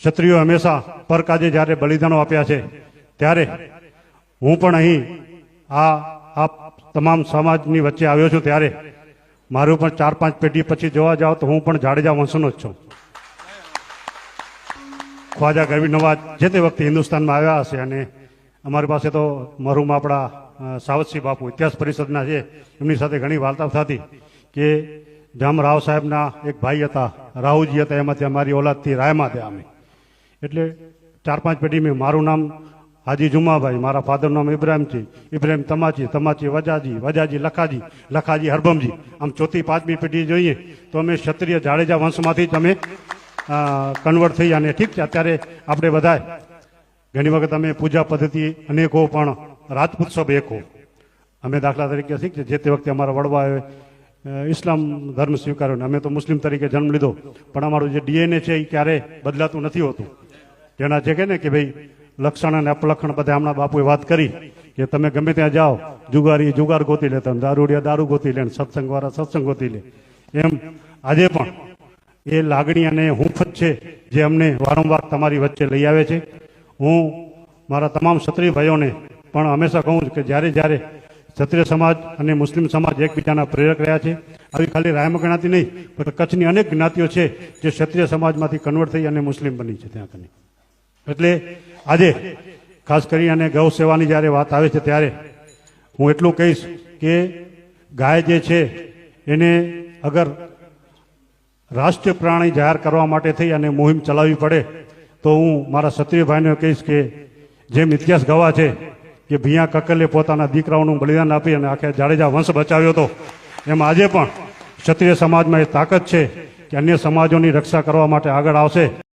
ક્ષત્રિયો હંમેશા પરકાજે જ્યારે બલિદાનો આપ્યા છે ત્યારે હું પણ અહીં આ તમામ સમાજની વચ્ચે આવ્યો છું ત્યારે મારું પણ 4-5 પેઢી પછી જોવા જાવ તો હું પણ જાડેજા વંશનો જ છું. ખ્વાજા ગરવી નવાજ જે તે વખતે હિન્દુસ્તાનમાં આવ્યા હશે અને અમારી પાસે તો મરહુમ આપણા સાવતસિંહ બાપુ ઇતિહાસ પરિષદના છે, એમની સાથે ઘણી વાર્તાઓ થતી કે જામ રાવ સાહેબના એક ભાઈ હતા, રાહુજી હતા, એમાંથી અમારી ઓલાદથી રાયમાં થયા અમે. એટલે 4-5 પેઢી મેં મારું નામ હાજી જુમાભાઈ, મારા ફાધરનું નામ ઇબ્રાહિમજી, ઇબ્રાહિમ તમાચી, તમાચી વજાજી, વજાજી લખાજી, લખાજી હરબમજી. આમ 4થી 5મી પેઢી જોઈએ તો અમે ક્ષત્રિય જાડેજા વંશમાંથી જ અમે કન્વર્ટ થઈ. અને ઠીક છે, અત્યારે આપણે બધા ઘણી વખત અમે પૂજા પદ્ધતિ અનેકો પણ રાજપૂત સબ એકો. અમે દાખલા તરીકે ઠીક છે, જે તે વખતે અમારા વડવાએ ઇસ્લામ ધર્મ સ્વીકાર્યો ને અમે તો મુસ્લિમ તરીકે જન્મ લીધો, પણ અમારું જે ડીએનએ છે એ ક્યારે બદલાતું નથી હોતું. જેના જે કહે ને કે ભાઈ લક્ષણ અને અપલક્ષણ બધા હમણાં બાપુએ વાત કરી કે તમે ગમે ત્યાં જાઓ જુગારી જુગાર ગોતી લેતા, દારૂડિયા દારૂ ગોતી લે, સત્સંગ વાળા સત્સંગ ગોતી લે. એમ આજે પણ એ લાગણી અને હૂંફ જ છે જે અમને વારંવાર તમારી વચ્ચે લઈ આવે છે. હું મારા તમામ ક્ષત્રિય ભાઈઓને પણ હંમેશા કહું છું કે જ્યારે જ્યારે ક્ષત્રિય સમાજ અને મુસ્લિમ સમાજ એકબીજાના પ્રેરક રહ્યા છે, આવી ખાલી રાયમાં ગણાતી નહીં પણ કચ્છની અનેક જ્ઞાતિઓ છે જે ક્ષત્રિય સમાજમાંથી કન્વર્ટ થઈ અને મુસ્લિમ બની છે ત્યાં કને. એટલે આજે ખાસ કરી અને ગૌ સેવાની જ્યારે વાત આવે છે ત્યારે હું એટલું કહીશ કે ગાય જે છે એને અગર રાષ્ટ્રીય પ્રાણી જાહેર કરવા માટે થઈ અને મુહિમ ચલાવવી પડે તો હું મારા ક્ષત્રિય ભાઈને કહીશ કે જેમ ઇતિહાસ ગવા છે કે ભૈયા કકલે પોતાના દીકરાઓનું બલિદાન આપી અને આખે જાડેજા વંશ બચાવ્યો હતો, એમ આજે પણ ક્ષત્રિય સમાજમાં એ તાકાત છે કે અન્ય સમાજોની રક્ષા કરવા માટે આગળ આવશે.